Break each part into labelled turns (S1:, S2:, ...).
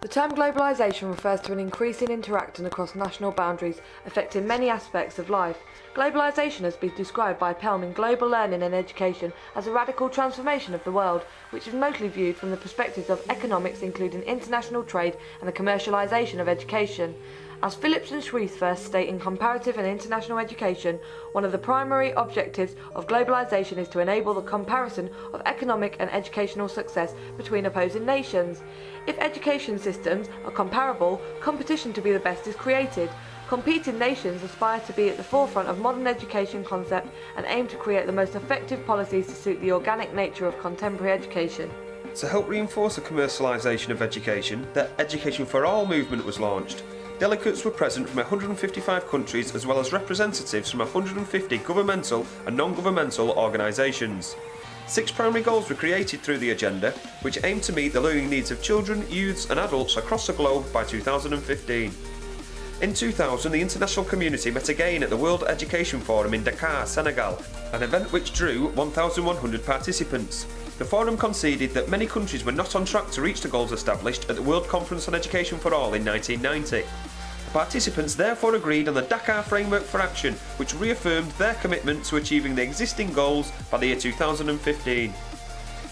S1: The term globalisation refers to an increase in interacting across national boundaries, affecting many aspects of life. Globalisation has been described by Pelham in Global Learning and Education as a radical transformation of the world, which is mostly viewed from the perspectives of economics, including international trade and the commercialisation of education. As Phillips and Schweith first state in Comparative and International Education, one of the primary objectives of globalisation is to enable the comparison of economic and educational success between opposing nations. If education systems are comparable, competition to be the best is created. Competing nations aspire to be at the forefront of modern education concept and aim to create the most effective policies to suit the organic nature of contemporary education.
S2: To help reinforce the commercialisation of education, the Education for All movement was launched. Delegates were present from 155 countries as well as representatives from 150 governmental and non-governmental organisations. 6 primary goals were created through the agenda, which aim to meet the learning needs of children, youths and adults across the globe by 2015. In 2000, the international community met again at the World Education Forum in Dakar, Senegal, an event which drew 1,100 participants. The forum conceded that many countries were not on track to reach the goals established at the World Conference on Education for All in 1990. The participants therefore agreed on the Dakar Framework for Action, which reaffirmed their commitment to achieving the existing goals by the year 2015.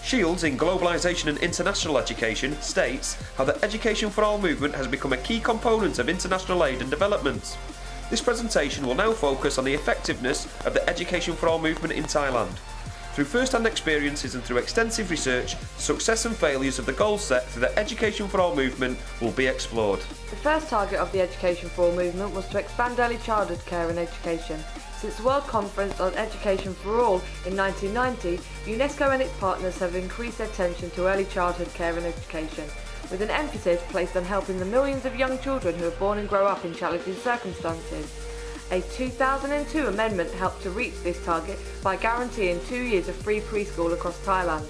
S2: Shields in Globalisation and International Education states how the Education for All movement has become a key component of international aid and development. This presentation will now focus on the effectiveness of the Education for All movement in Thailand. Through first-hand experiences and through extensive research, success and failures of the goals set through the Education for All movement will be explored.
S1: The first target of the Education for All movement was to expand early childhood care and education. Since the World Conference on Education for All in 1990, UNESCO and its partners have increased their attention to early childhood care and education, with an emphasis placed on helping the millions of young children who are born and grow up in challenging circumstances. A 2002 amendment helped to reach this target by guaranteeing 2 years of free preschool across Thailand.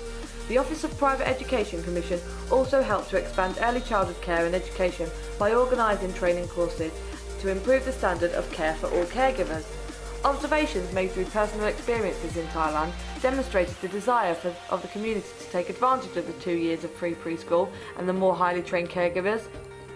S1: The Office of Private Education Commission also helped to expand early childhood care and education by organising training courses to improve the standard of care for all caregivers. Observations made through personal experiences in Thailand demonstrated the desire of the community to take advantage of the 2 years of free preschool and the more highly trained caregivers.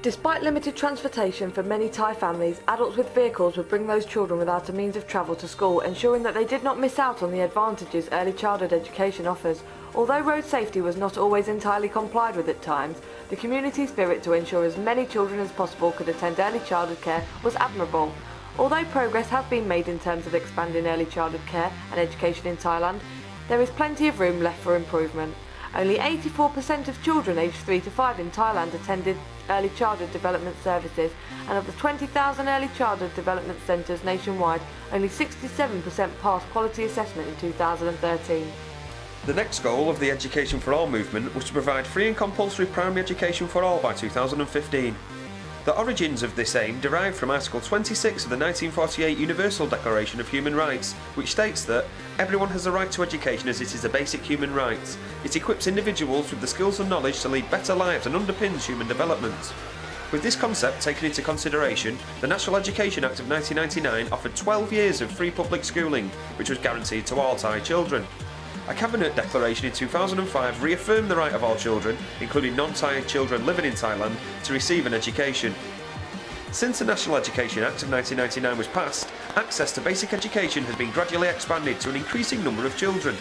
S1: Despite limited transportation for many Thai families, adults with vehicles would bring those children without a means of travel to school, ensuring that they did not miss out on the advantages early childhood education offers. Although road safety was not always entirely complied with at times, the community spirit to ensure as many children as possible could attend early childhood care was admirable. Although progress has been made in terms of expanding early childhood care and education in Thailand, there is plenty of room left for improvement. Only 84% of children aged 3 to 5 in Thailand attended early childhood development services, and of the 20,000 early childhood development centres nationwide, only 67% passed quality assessment in 2013.
S2: The next goal of the Education for All movement was to provide free and compulsory primary education for all by 2015. The origins of this aim derive from Article 26 of the 1948 Universal Declaration of Human Rights, which states that everyone has the right to education as it is a basic human right. It equips individuals with the skills and knowledge to lead better lives and underpins human development. With this concept taken into consideration, the National Education Act of 1999 offered 12 years of free public schooling, which was guaranteed to all Thai children. A Cabinet declaration in 2005 reaffirmed the right of all children, including non-Thai children living in Thailand, to receive an education. Since the National Education Act of 1999 was passed, access to basic education has been gradually expanded to an increasing number of children.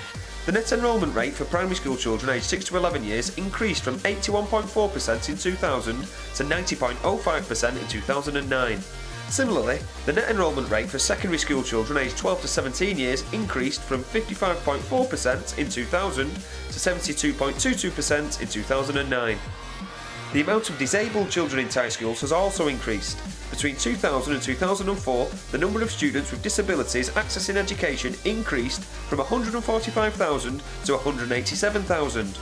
S2: The net enrolment rate for primary school children aged 6 to 11 years increased from 81.4% in 2000 to 90.05% in 2009. Similarly, the net enrolment rate for secondary school children aged 12 to 17 years increased from 55.4% in 2000 to 72.22% in 2009. The amount of disabled children in Thai schools has also increased. Between 2000 and 2004, the number of students with disabilities accessing education increased from 145,000 to 187,000.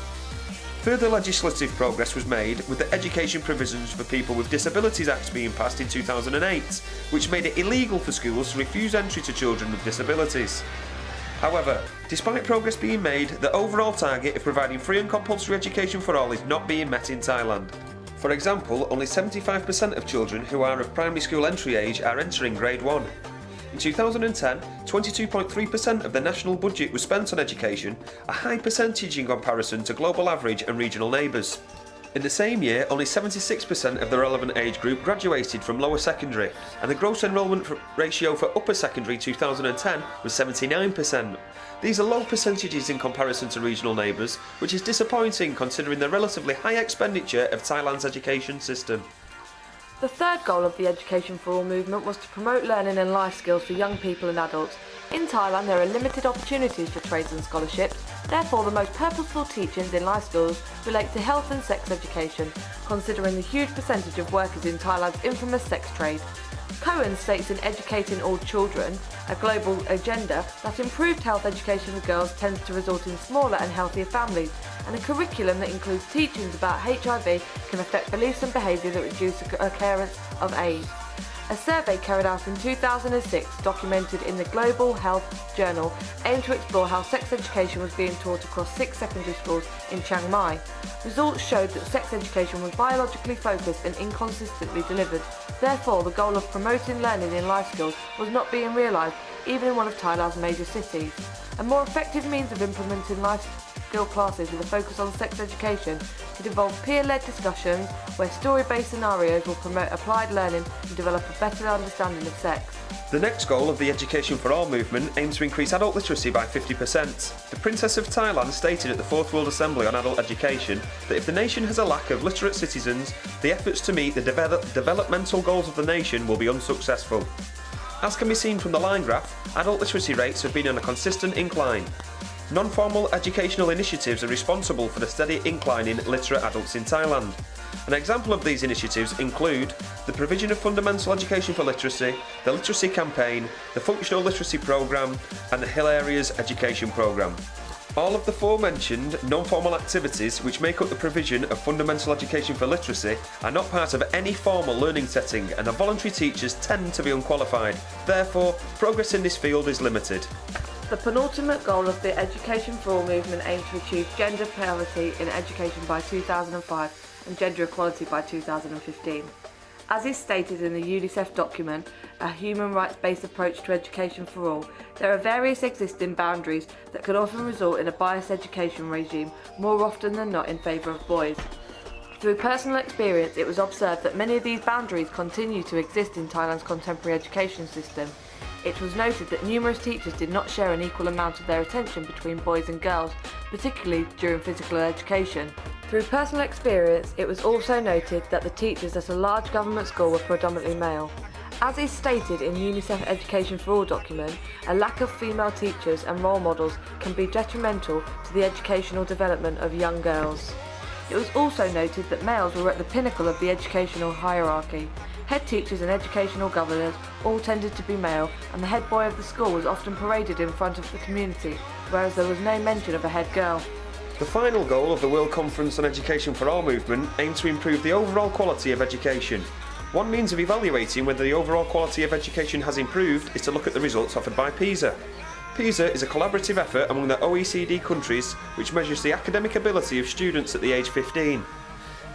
S2: Further legislative progress was made with the Education Provisions for People with Disabilities Act being passed in 2008, which made it illegal for schools to refuse entry to children with disabilities. However, despite progress being made, the overall target of providing free and compulsory education for all is not being met in Thailand. For example, only 75% of children who are of primary school entry age are entering grade 1. In 2010, 22.3% of the national budget was spent on education, a high percentage in comparison to global average and regional neighbours. In the same year, only 76% of the relevant age group graduated from lower secondary, and the gross enrolment ratio for upper secondary 2010 was 79%. These are low percentages in comparison to regional neighbours, which is disappointing considering the relatively high expenditure of Thailand's education system.
S1: The third goal of the Education for All movement was to promote learning and life skills for young people and adults. In Thailand, there are limited opportunities for trades and scholarships. Therefore, the most purposeful teachings in life skills relate to health and sex education, considering the huge percentage of workers in Thailand's infamous sex trade. Cohen states in Educating All Children, a global agenda, that improved health education for girls tends to result in smaller and healthier families, and a curriculum that includes teachings about HIV can affect beliefs and behaviour that reduce the occurrence of AIDS. A survey carried out in 2006, documented in the Global Health Journal, aimed to explore how sex education was being taught across 6 secondary schools in Chiang Mai. Results showed that sex education was biologically focused and inconsistently delivered. Therefore, the goal of promoting learning in life skills was not being realised, even in one of Thailand's major cities. A more effective means of implementing life skill classes with a focus on sex education could involve peer-led discussions where story-based scenarios will promote applied learning and develop a better understanding of sex.
S2: The next goal of the Education for All movement aims to increase adult literacy by 50%. The Princess of Thailand stated at the Fourth World Assembly on Adult Education that if the nation has a lack of literate citizens, the efforts to meet the developmental goals of the nation will be unsuccessful. As can be seen from the line graph, adult literacy rates have been on a consistent incline. Non-formal educational initiatives are responsible for the steady incline in literate adults in Thailand. An example of these initiatives include the provision of fundamental education for literacy, the literacy campaign, the functional literacy programme and the Hill Areas Education Programme. All of the aforementioned non-formal activities which make up the provision of fundamental education for literacy are not part of any formal learning setting, and the voluntary teachers tend to be unqualified. Therefore, progress in this field is limited.
S1: The penultimate goal of the Education for All movement aimed to achieve gender parity in education by 2005 and gender equality by 2015. As is stated in the UNICEF document, A Human Rights-Based Approach to Education for All, there are various existing boundaries that can often result in a biased education regime, more often than not in favour of boys. Through personal experience, it was observed that many of these boundaries continue to exist in Thailand's contemporary education system. It was noted that numerous teachers did not share an equal amount of their attention between boys and girls, particularly during physical education. Through personal experience, it was also noted that the teachers at a large government school were predominantly male. As is stated in UNICEF Education for All document, a lack of female teachers and role models can be detrimental to the educational development of young girls. It was also noted that males were at the pinnacle of the educational hierarchy. Head teachers and educational governors all tended to be male, and the head boy of the school was often paraded in front of the community, whereas there was no mention of a head girl.
S2: The final goal of the World Conference on Education for All movement aimed to improve the overall quality of education. One means of evaluating whether the overall quality of education has improved is to look at the results offered by PISA. PISA is a collaborative effort among the OECD countries which measures the academic ability of students at the age 15.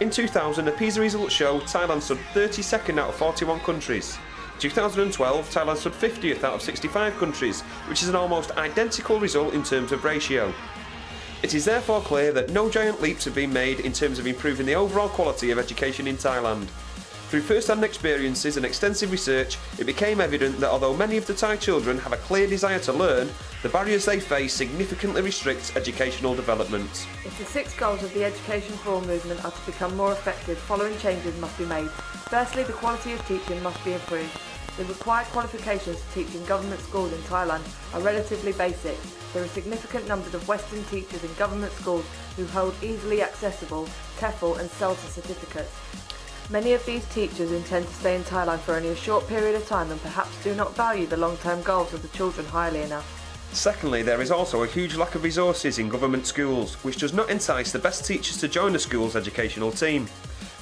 S2: In 2000, the PISA results show Thailand stood 32nd out of 41 countries. In 2012, Thailand stood 50th out of 65 countries, which is an almost identical result in terms of ratio. It is therefore clear that no giant leaps have been made in terms of improving the overall quality of education in Thailand. Through first-hand experiences and extensive research, it became evident that although many of the Thai children have a clear desire to learn, the barriers they face significantly restrict educational development.
S1: If the 6 goals of the Education for All movement are to become more effective, following changes must be made. Firstly, the quality of teaching must be improved. The required qualifications to teach in government schools in Thailand are relatively basic. There are significant numbers of Western teachers in government schools who hold easily accessible TEFL and CELTA certificates. Many of these teachers intend to stay in Thailand for only a short period of time and perhaps do not value the long-term goals of the children highly enough.
S2: Secondly, there is also a huge lack of resources in government schools, which does not entice the best teachers to join the school's educational team.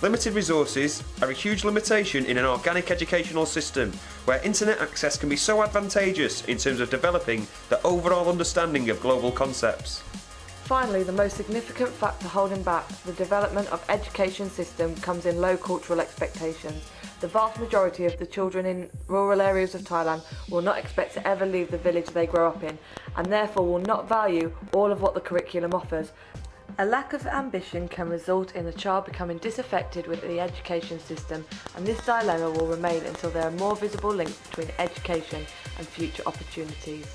S2: Limited resources are a huge limitation in an organic educational system, where internet access can be so advantageous in terms of developing the overall understanding of global concepts.
S1: Finally, the most significant factor holding back the development of education system comes in low cultural expectations. The vast majority of the children in rural areas of Thailand will not expect to ever leave the village they grow up in, and therefore will not value all of what the curriculum offers. A lack of ambition can result in a child becoming disaffected with the education system, and this dilemma will remain until there are more visible links between education and future opportunities.